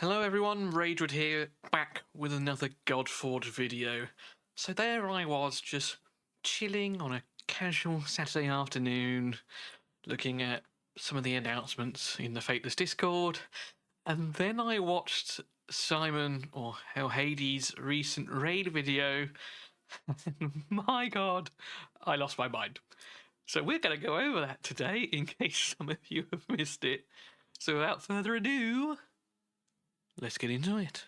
Hello everyone, Ragewood here, back with another Godforge video. So there I was, just chilling on a casual Saturday afternoon, looking at some of the announcements in the Fateless Discord, and then I watched Simon, or Hell Hades' recent raid video, and my god, I lost my mind. So we're going to go over that today, in case some of you have missed it. So without further ado, let's get into it.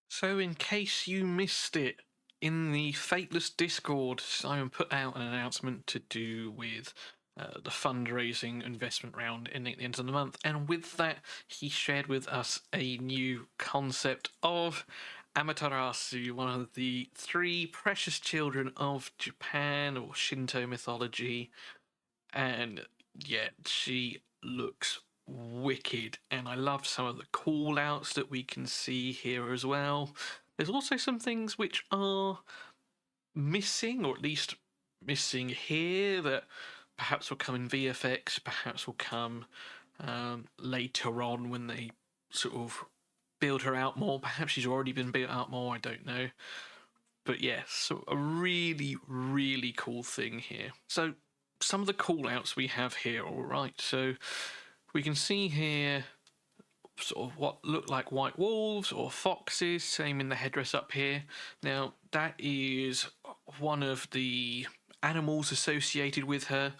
So in case you missed it, in the Fateless Discord, Simon put out an announcement to do with the fundraising investment round ending at the end of the month, and with that he shared with us a new concept of Amaterasu, one of the three precious children of Japan or Shinto mythology. And yeah, she looks wicked, and I love some of the call outs that we can see here as well. There's also some things which are missing, or at least missing here, that perhaps will come in VFX, perhaps will come later on when they sort of build her out more. Perhaps she's already been built out more, I don't know. But yes, so a really, really cool thing here. So some of the call-outs we have here, all right. So we can see here sort of what look like white wolves or foxes, same in the headdress up here. Now, that is one of the animals associated with her.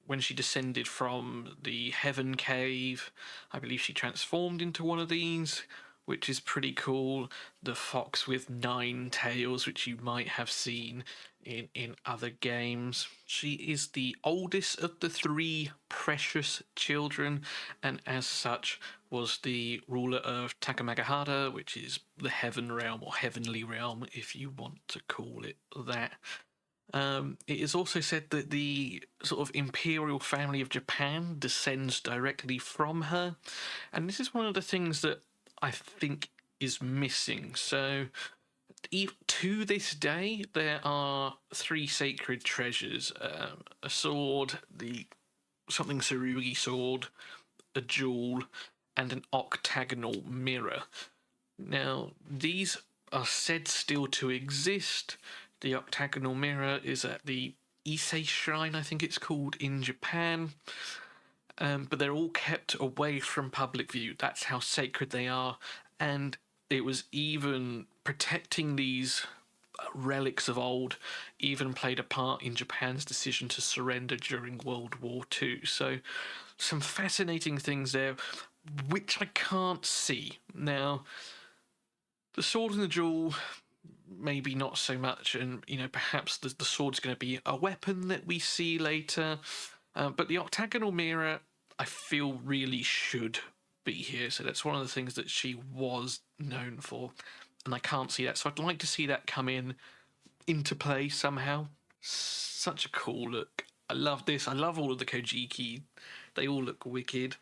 When she descended from the Heaven Cave, I believe she transformed into one of these, which is pretty cool. The fox with 9 tails, which you might have seen in other games. She is the oldest of the 3 precious children, and as such was the ruler of Takamagahara, which is the heaven realm, or heavenly realm if you want to call it that. It is also said that the sort of imperial family of Japan descends directly from her, and this is one of the things that I think is missing. So to this day, there are 3 sacred treasures: a sword, the something Tsurugi sword, a jewel, and an octagonal mirror. Now, these are said still to exist. The octagonal mirror is at the Ise Shrine, I think it's called, in Japan. But they're all kept away from public view. That's how sacred they are. And it was even protecting these relics of old even played a part in Japan's decision to surrender during World War II. So some fascinating things there, which I can't see. Now, the sword and the jewel, maybe not so much, and perhaps the sword's going to be a weapon that we see later. But the octagonal mirror, I feel, really should be here. So that's one of the things that she was known for, and I can't see that. So I'd like to see that come into play somehow. Such a cool look. I love this. I love all of the Kojiki. They all look wicked.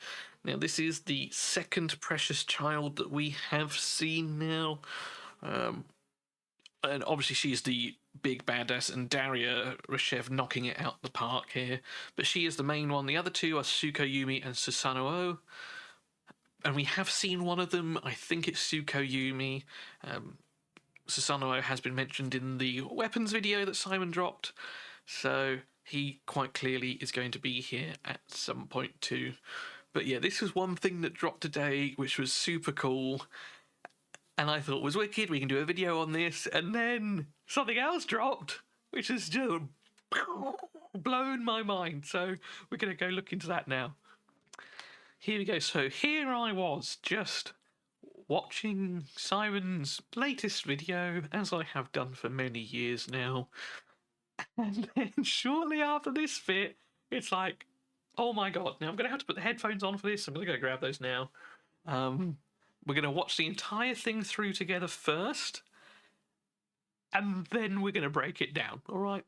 Now, this is the second precious child that we have seen now. And obviously she's the big badass, and Daria Reshev knocking it out the park here. But she is the main one. The other 2 are Tsukuyomi and Susanoo. And we have seen one of them. I think it's Tsukuyomi. Susanoo has been mentioned in the weapons video that Simon dropped. So he quite clearly is going to be here at some point too. But yeah, this was one thing that dropped today, which was super cool, and I thought was wicked. We can do a video on this, and then something else dropped, which has just blown my mind. So we're going to go look into that now. Here we go. So here I was, just watching Simon's latest video, as I have done for many years now. And then shortly after this bit, it's like, oh my god, now I'm going to have to put the headphones on for this. I'm going to go grab those now. We're going to watch the entire thing through together first, and then we're going to break it down, all right?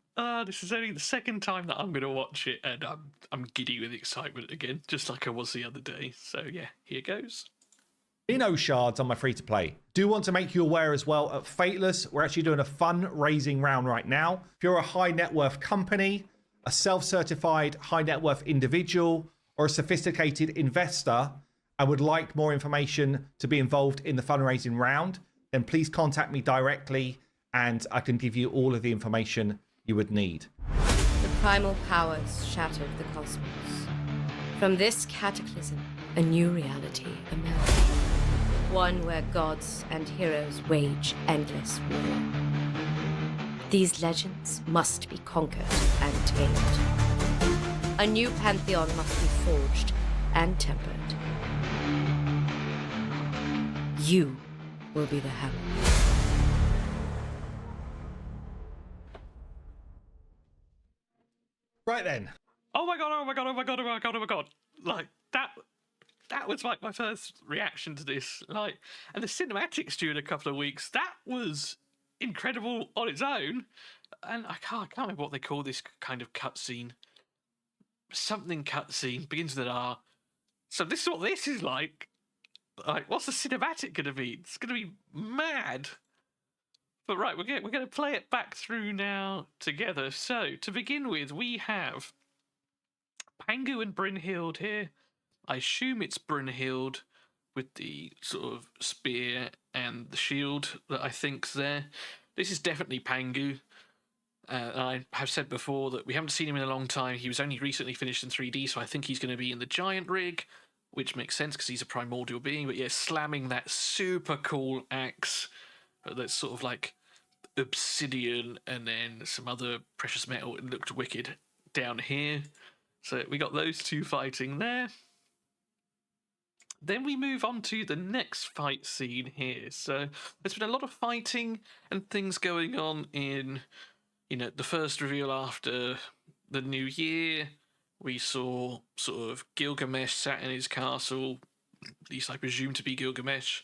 This is only the second time that I'm going to watch it, and I'm giddy with excitement again, just like I was the other day. So yeah, here goes. Inno shards on my free-to-play. Do want to make you aware as well, at Fateless, we're actually doing a fundraising round right now. If you're a high net worth company, a self-certified high net worth individual, or a sophisticated investor and would like more information to be involved in the fundraising round, then please contact me directly and I can give you all of the information you would need. The primal powers shattered the cosmos. From this cataclysm, a new reality emerged. One where gods and heroes wage endless war. These legends must be conquered and tamed. A new pantheon must be forged and tempered. You will be the hammer. Right then. Oh my god, oh my god, oh my god, oh my god, oh my god. Like, that was like my first reaction to this. Like, and the cinematics during a couple of weeks, that was incredible on its own. And I can't remember what they call this kind of cutscene. Something cutscene, begins with an R. So this is what this is like. Like, what's the cinematic going to be? It's going to be mad. But right, we're going to play it back through now together. So, to begin with, we have Pangu and Brynhild here. I assume it's Brynhild with the sort of spear and the shield that I think's there. This is definitely Pangu. I have said before that we haven't seen him in a long time. He was only recently finished in 3D, so I think he's going to be in the giant rig, which makes sense because he's a primordial being. But yeah, slamming that super cool axe that's sort of like obsidian and then some other precious metal. It looked wicked down here. So we got those two fighting there. Then we move on to the next fight scene here. So there's been a lot of fighting and things going on in, you know, the first reveal after the new year. We saw sort of Gilgamesh sat in his castle, at least I presume to be Gilgamesh.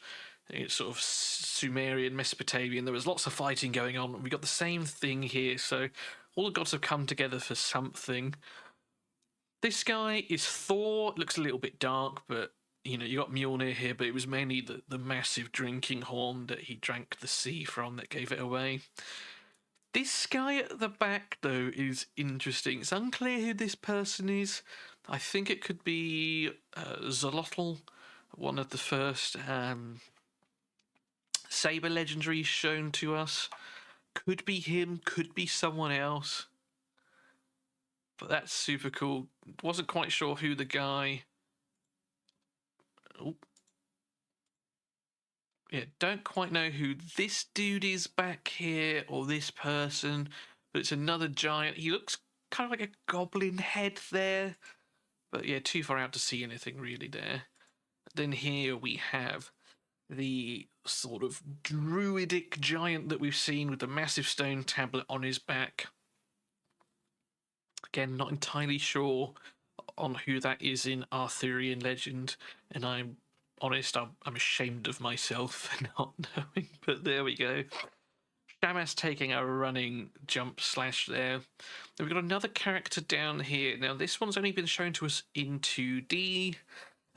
It's sort of Sumerian, Mesopotamian. There was lots of fighting going on. We got the same thing here. So all the gods have come together for something. This guy is Thor. Looks a little bit dark, but you know, you got Mjolnir here, but it was mainly the massive drinking horn that he drank the sea from that gave it away. This guy at the back, though, is interesting. It's unclear who this person is. I think it could be Xolotl, one of the first Saber legendaries shown to us. Could be him, could be someone else. But that's super cool. Wasn't quite sure who the guy... Oh. Yeah, don't quite know who this dude is back here, or this person, but it's another giant. He looks kind of like a goblin head there, but yeah, too far out to see anything really there. Then here we have the sort of druidic giant that we've seen with the massive stone tablet on his back. Again, not entirely sure on who that is in Arthurian legend, and I'm honest, I'm ashamed of myself for not knowing, but there we go. Shamas taking a running jump slash there. Then we've got another character down here. Now, this one's only been shown to us in 2D.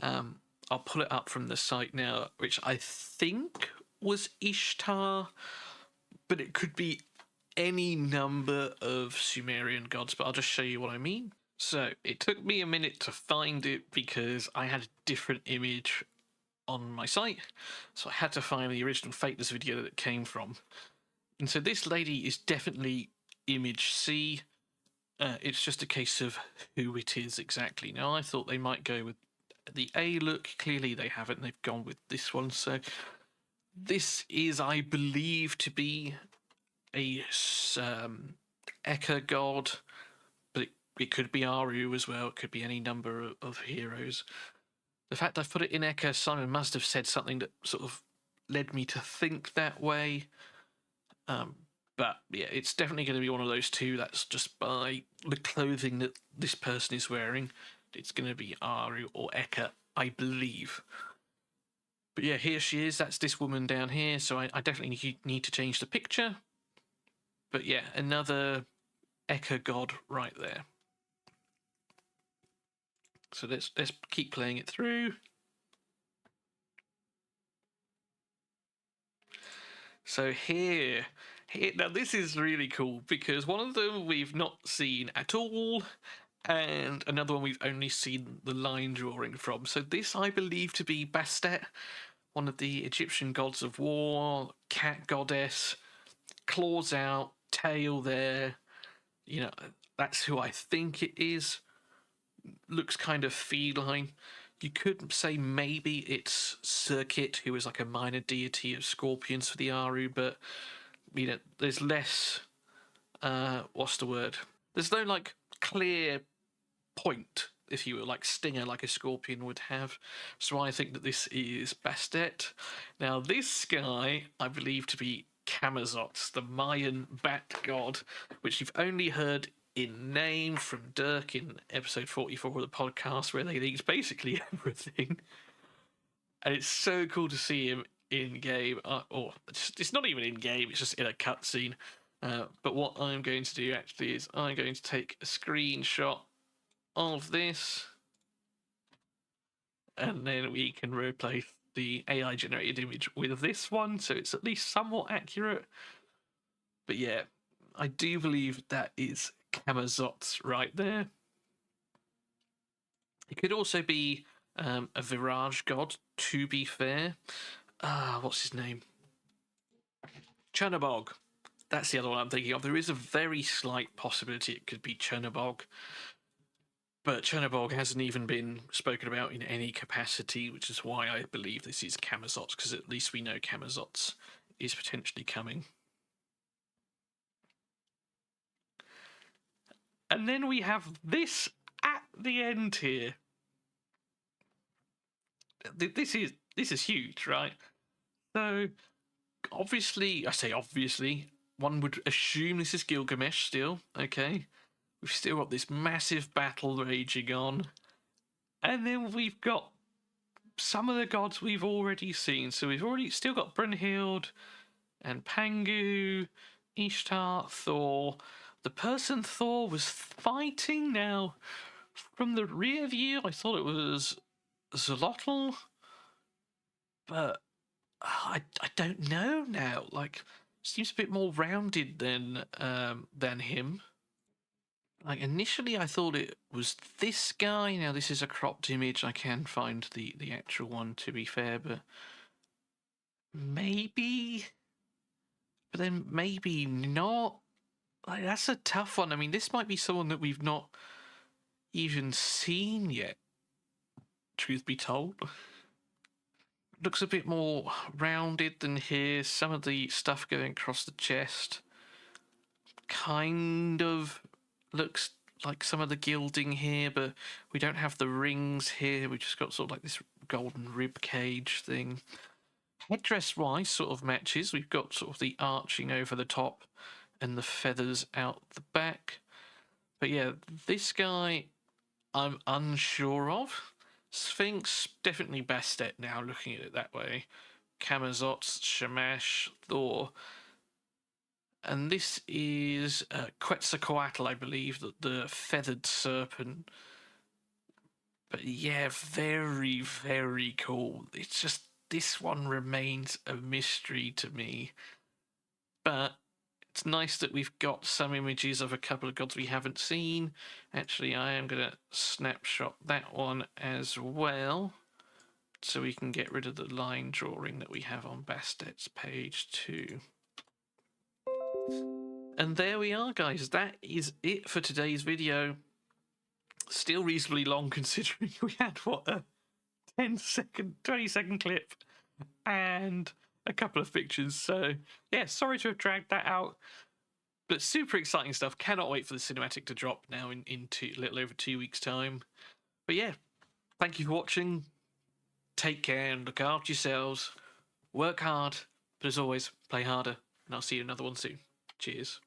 I'll pull it up from the site now, which I think was Ishtar, but it could be any number of Sumerian gods, but I'll just show you what I mean. So, it took me a minute to find it because I had a different image on my site, so I had to find the original Fateless video that it came from. And so this lady is definitely image C. It's just a case of who it is exactly. Now, I thought they might go with the A look. Clearly they haven't. They've gone with this one. So this is, I believe, to be a Eka god, but it could be Aru as well. It could be any number of heroes. The fact I've put it in Eka, Simon must have said something that sort of led me to think that way. But yeah, it's definitely going to be one of those two. That's just by the clothing that this person is wearing. It's going to be Aru or Eka, I believe. But yeah, here she is. That's this woman down here. So I definitely need to change the picture. But yeah, another Eka god right there. So let's keep playing it through. So here now this is really cool because one of them we've not seen at all, and another one we've only seen the line drawing from. So this I believe to be Bastet, one of the Egyptian gods of war, cat goddess, claws out, tail there. You know, that's who I think it is. Looks kind of feline. You could say maybe it's Circuit, who is like a minor deity of scorpions for the Aru, but you know, there's less. What's the word? There's no like clear point, if you will, like stinger, like a scorpion would have. So I think that this is Bastet. Now, this guy I believe to be Camazotz, the Mayan bat god, which you've only heard in name from Dirk in episode 44 of the podcast, where they eat basically everything. And it's so cool to see him in game, or it's not even in game, it's just in a cutscene. But what I'm going to do actually is I'm going to take a screenshot of this, and then we can replace the AI generated image with this one, so it's at least somewhat accurate. But yeah, I do believe that is Camazotz right there. It could also be a Virage god, to be fair. What's his name? Chernobog. That's the other one I'm thinking of. There is a very slight possibility it could be Chernobog. But Chernobog hasn't even been spoken about in any capacity, which is why I believe this is Camazotz, because at least we know Camazotz is potentially coming. And then we have this at the end here. This is huge, right? So obviously, I say obviously, one would assume this is Gilgamesh still, okay? We've still got this massive battle raging on. And then we've got some of the gods we've already seen. So we've already still got Brunhild and Pangu, Ishtar, Thor. The person Thor was fighting now, from the rear view, I thought it was Zolotl. But I don't know now. Like, seems a bit more rounded than him. Like, initially I thought it was this guy. Now this is a cropped image. I can find the actual one, to be fair, but maybe. But then maybe not. Like, that's a tough one. I mean, this might be someone that we've not even seen yet, truth be told. Looks a bit more rounded than here. Some of the stuff going across the chest kind of looks like some of the gilding here, but we don't have the rings here. We just got sort of like this golden rib cage thing. Headdress wise sort of matches. We've got sort of the arching over the top and the feathers out the back. But yeah, this guy I'm unsure of. Sphinx, definitely Bastet now, looking at it that way. Camazotz, Shamash, Thor. And this is Quetzalcoatl, I believe, the feathered serpent. But yeah, very, very cool. It's just, this one remains a mystery to me. But it's nice that we've got some images of a couple of gods we haven't seen. Actually, I am going to snapshot that one as well, so we can get rid of the line drawing that we have on Bastet's page 2. And there we are, guys. That is it for today's video. Still reasonably long, considering we had, what, a 20-second clip and a couple of pictures. So, yeah, sorry to have dragged that out. But super exciting stuff. Cannot wait for the cinematic to drop now in a little over 2 weeks' time. But yeah, thank you for watching. Take care and look after yourselves. Work hard, but as always, play harder. And I'll see you in another one soon. Cheers.